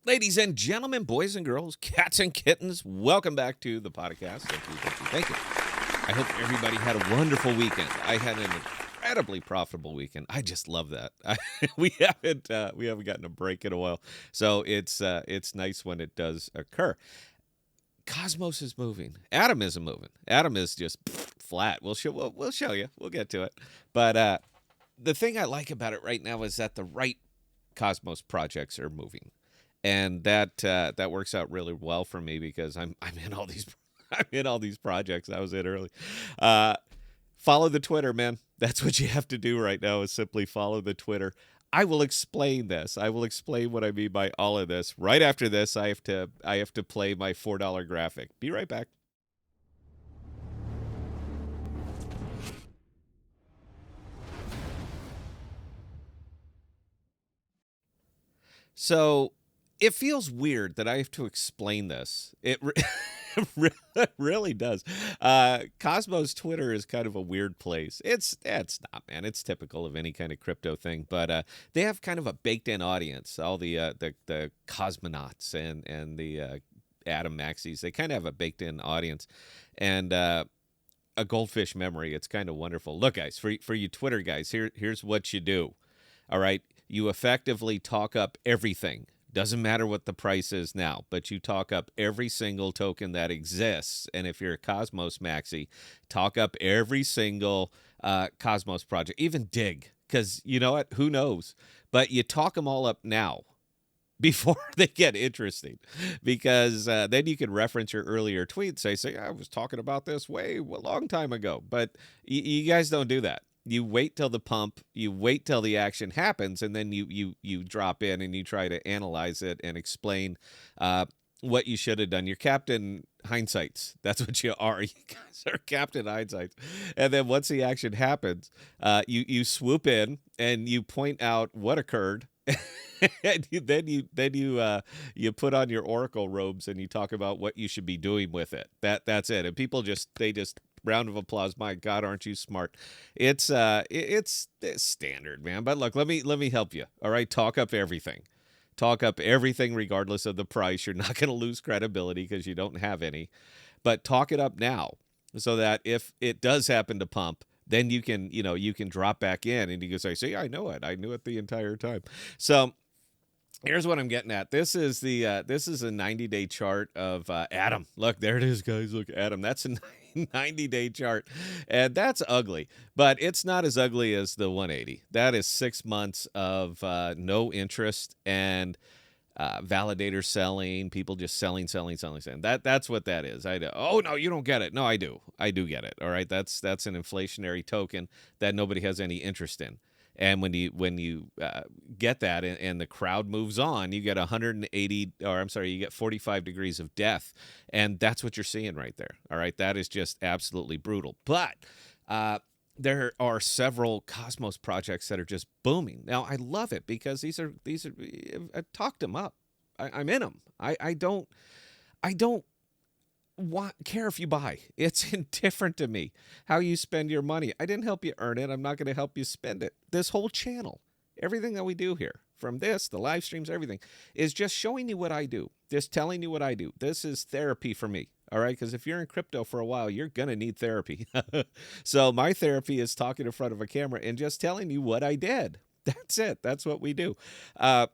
Ladies and gentlemen, boys and girls, cats and kittens, welcome back to the podcast. Thank you. I hope everybody had a wonderful weekend. I had an incredibly profitable weekend. I just love that. We haven't gotten a break in a while, so it's nice when it does occur. Cosmos is moving. Atom isn't moving. Atom is just flat. We'll show you. We'll get to it. But the thing I like about it right now is that the right Cosmos projects are moving, and that works out really well for me because I'm in all these I'm in all these projects. I was in early. Uh, Follow the Twitter, man. That's what you have to do right now is simply follow the Twitter. I will explain this. I will explain what I mean by all of this. Right after this, I have to play my $4 graphic. Be right back. So it feels weird that I have to explain this. It really does. Cosmos Twitter is kind of a weird place. It's not, man. It's typical of any kind of crypto thing, but they have kind of a baked-in audience. All the cosmonauts and the Atom Maxis, they kind of have a baked-in audience, and a goldfish memory. It's kind of wonderful. Look, guys, for you Twitter guys, here's what you do. All right, you effectively talk up everything. Doesn't matter what the price is now, but you talk up every single token that exists. And if you're a Cosmos Maxi, talk up every single Cosmos project, even Dig, because you know what? Who knows? But you talk them all up now before they get interesting, because then you can reference your earlier tweets. Say, I was talking about this way a long time ago, but you guys don't do that. You wait till the pump, you wait till the action happens, and then you drop in and you try to analyze it and explain what you should have done. You're Captain Hindsights. That's what you are. You guys are Captain Hindsights. And then once the action happens, you swoop in and you point out what occurred. And you put on your oracle robes and you talk about what you should be doing with it. That's it. And people just round of applause. My God, aren't you smart? It's standard, man. But look, let me help you. All right, talk up everything. Talk up everything regardless of the price. You're not going to lose credibility because you don't have any. But talk it up now so that if it does happen to pump, then you can drop back in and you can say, "See, I know it. I knew it the entire time." So here's what I'm getting at. This is a 90-day chart of Atom. Look, there it is, guys. Look, Atom. That's a 90-day chart, and that's ugly. But it's not as ugly as the 180. That is 6 months of no interest and validator selling, people just selling. That's what that is. I do. Oh no, you don't get it. No, I do. I do get it. All right, that's an inflationary token that nobody has any interest in. And when you get that and the crowd moves on, you get 180, or I'm sorry, you get 45 degrees of death, and that's what you're seeing right there. All right, that is just absolutely brutal. But there are several Cosmos projects that are just booming. Now I love it because these are I've talked them up. I'm in them. I don't care if you buy. It's indifferent to me how you spend your money. I didn't help you earn it. I'm not going to help you spend it. This whole channel, everything that we do here, from this, the live streams, everything, is just showing you what I do, just telling you what I do. This is therapy for me. All right, because if you're in crypto for a while, you're going to need therapy. So my therapy is talking in front of a camera and just telling you what I did. That's it. That's what we do. Uh,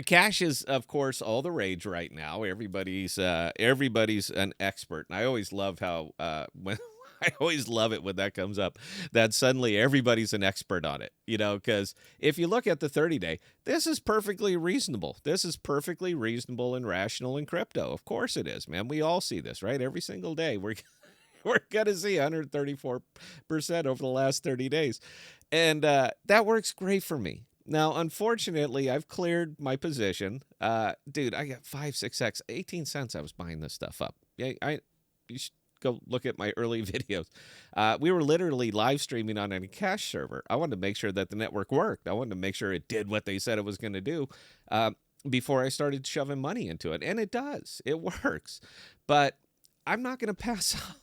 Cash is, of course, all the rage right now. Everybody's an expert, and I always love how when I always love it when that comes up. That suddenly everybody's an expert on it, because if you look at the 30-day, this is perfectly reasonable. This is perfectly reasonable and rational in crypto. Of course it is, man. We all see this, right? Every single day, we're gonna see 134% over the last 30 days, and that works great for me. Now, unfortunately, I've cleared my position. Dude, I got 5, 6x, 18 cents. I was buying this stuff up. Yeah, you should go look at my early videos. We were literally live streaming on a cache server. I wanted to make sure that the network worked. I wanted to make sure it did what they said it was going to do before I started shoving money into it. And it does. It works. But I'm not going to pass up.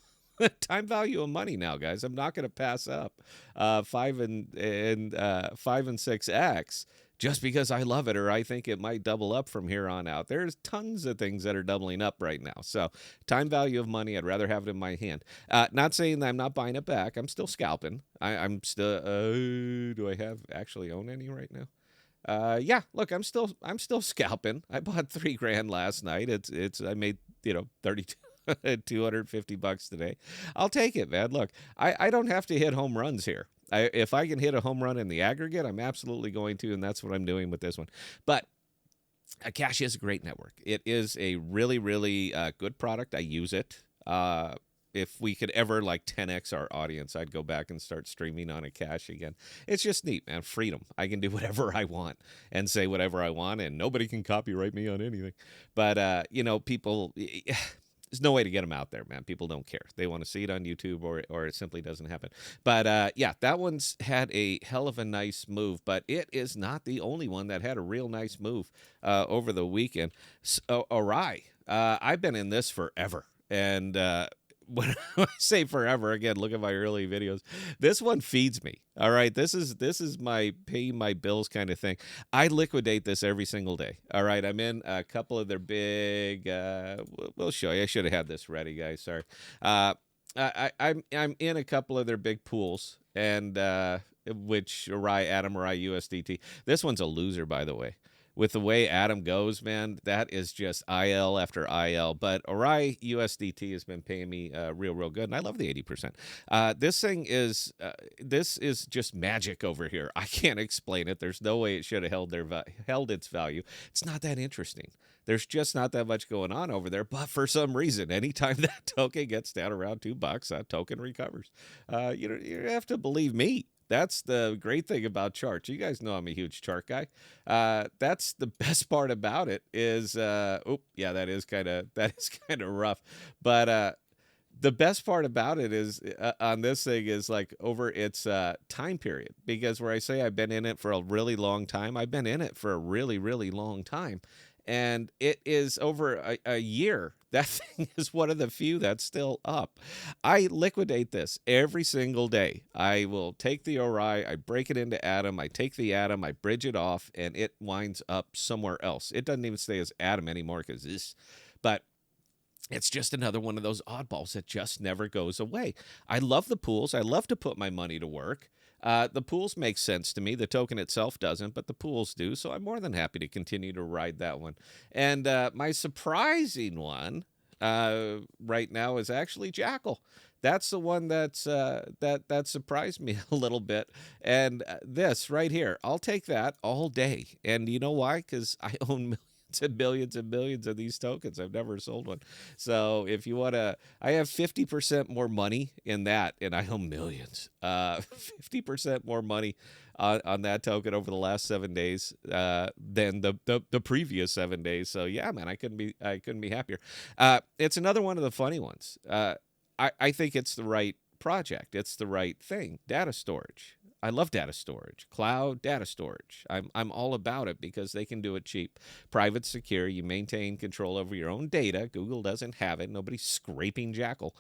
Time value of money now, guys. I'm not going to pass up 5 and 6x just because I love it or I think it might double up from here on out. There's tons of things that are doubling up right now. So, time value of money, I'd rather have it in my hand. Not saying that I'm not buying it back. I'm still scalping. I'm still. Do I have actually own any right now? Yeah. Look, I'm still scalping. I bought 3 grand last night. I made 32. $250 today. I'll take it, man. Look, I don't have to hit home runs here. If I can hit a home run in the aggregate, I'm absolutely going to, and that's what I'm doing with this one. But Cash is a great network. It is a really, really good product. I use it. If we could ever like 10x our audience, I'd go back and start streaming on a Cash again. It's just neat, man. Freedom. I can do whatever I want and say whatever I want, and nobody can copyright me on anything. But people. There's no way to get them out there, man. People don't care. They want to see it on YouTube, or it simply doesn't happen. But yeah, that one's had a hell of a nice move, but it is not the only one that had a real nice move over the weekend. So, Arai, I've been in this forever, and when I say forever, again, look at my early videos. This one feeds me. All right, this is my pay my bills kind of thing. I liquidate this every single day. All right, I'm in a couple of their big. We'll show you. I should have had this ready, guys. Sorry. I'm in a couple of their big pools, and which Adam USDT. This one's a loser, by the way. With the way Adam goes, man, that is just IL after IL. But Arai USDT has been paying me real good, and I love the 80%. This is just magic over here. I can't explain it. There's no way it should have held its value. It's not that interesting. There's just not that much going on over there. But for some reason, anytime that token gets down around $2, that token recovers. You have to believe me. That's the great thing about charts. You guys know I'm a huge chart guy. That's the best part about it is, that is kind of rough. But the best part about it is on this thing is like over its time period, because where I say I've been in it for a really long time, I've been in it for a really, really long time. And it is over a year. That thing is one of the few that's still up. I liquidate this every single day. I will take the ORI, I break it into Atom, I take the Atom, I bridge it off, and it winds up somewhere else. It doesn't even stay as Atom anymore because this, but it's just another one of those oddballs that just never goes away. I love the pools. I love to put my money to work. The pools make sense to me. The token itself doesn't, but the pools do. So I'm more than happy to continue to ride that one. And my surprising one right now is actually Jackal. That's the one that surprised me a little bit. And this right here, I'll take that all day. And you know why? Because I own and billions of these tokens. I've never sold one. So if you want to, I have 50% more money in that, and I own millions. 50% more money on that token over the last 7 days than the previous 7 days. So yeah, man, I couldn't be happier. It's another one of the funny ones. I think it's the right project. It's the right thing. Data storage. I love data storage, cloud data storage. I'm all about it because they can do it cheap, private, secure. You maintain control over your own data. Google doesn't have it. Nobody's scraping Jackal.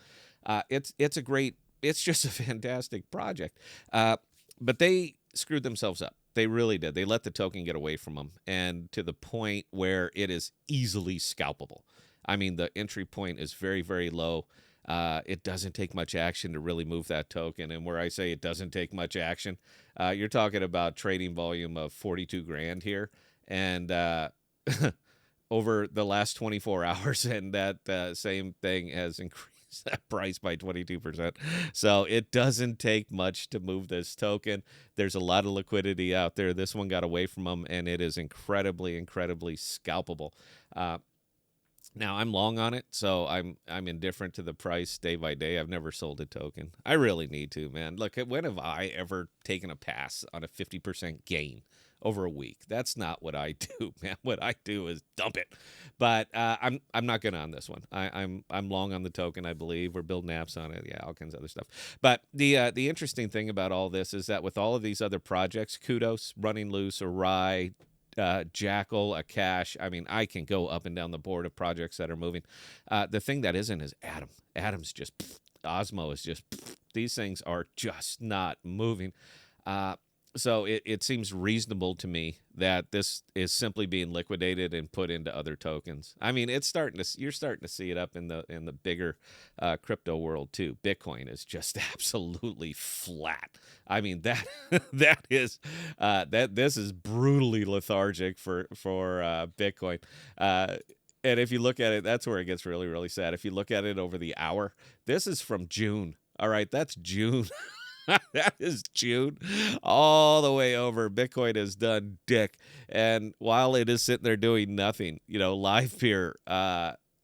It's just a fantastic project. But they screwed themselves up. They really did. They let the token get away from them, and to the point where it is easily scalpable. I mean, the entry point is very, very low. It doesn't take much action to really move that token. And where I say it doesn't take much action, you're talking about trading volume of 42 grand here. And over the last 24 hours, and that same thing has increased that price by 22%. So it doesn't take much to move this token. There's a lot of liquidity out there. This one got away from them, and it is incredibly, incredibly scalpable. Now I'm long on it, so I'm indifferent to the price day by day. I've never sold a token. I really need to, man. Look, when have I ever taken a pass on a 50% gain over a week? That's not what I do, man. What I do is dump it. But I'm not gonna on this one. I'm long on the token. I believe we're building apps on it. Yeah, all kinds of other stuff. But the interesting thing about all this is that with all of these other projects, Kudos, Running Loose, Arai, Jackal, a Cash. I mean, I can go up and down the board of projects that are moving. The thing that isn't is Atom. Atom's just Osmo is just these things are just not moving. So it seems reasonable to me that this is simply being liquidated and put into other tokens. I mean, it's starting to you're starting to see it up in the bigger crypto world too. Bitcoin is just absolutely flat. I mean that that is that this is brutally lethargic for Bitcoin. Uh, and if you look at it, that's where it gets really really sad. If you look at it over the hour, this is from June. All right, that's June. That is June all the way over. Bitcoin has done dick. And while it is sitting there doing nothing, live peer,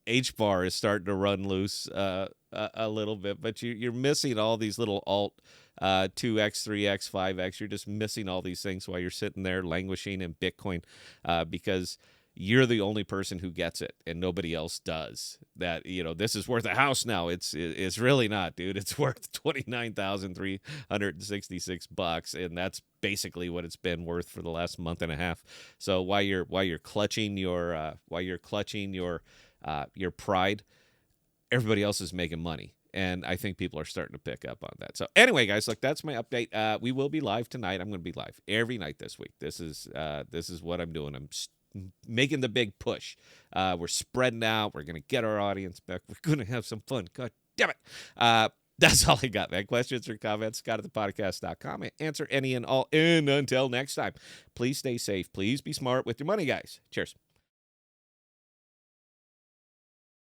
H bar is starting to run loose a little bit, but you're missing all these little alt 2x, 3x, 5x. You're just missing all these things while you're sitting there languishing in Bitcoin because you're the only person who gets it and nobody else does. That this is worth a house now. It's really not, dude. It's worth $29,366, and that's basically what it's been worth for the last month and a half. So while you're clutching your pride, everybody else is making money. And I think people are starting to pick up on that. So anyway, guys, look, that's my update. We will be live tonight. I'm going to be live every night this week. This is what I'm doing. I'm making the big push. We're spreading out. We're going to get our audience back. We're going to have some fun. God damn it. That's all I got, man. Questions or comments, Scott at thepodcast.com. Answer any and all. And until next time, please stay safe. Please be smart with your money, guys. Cheers.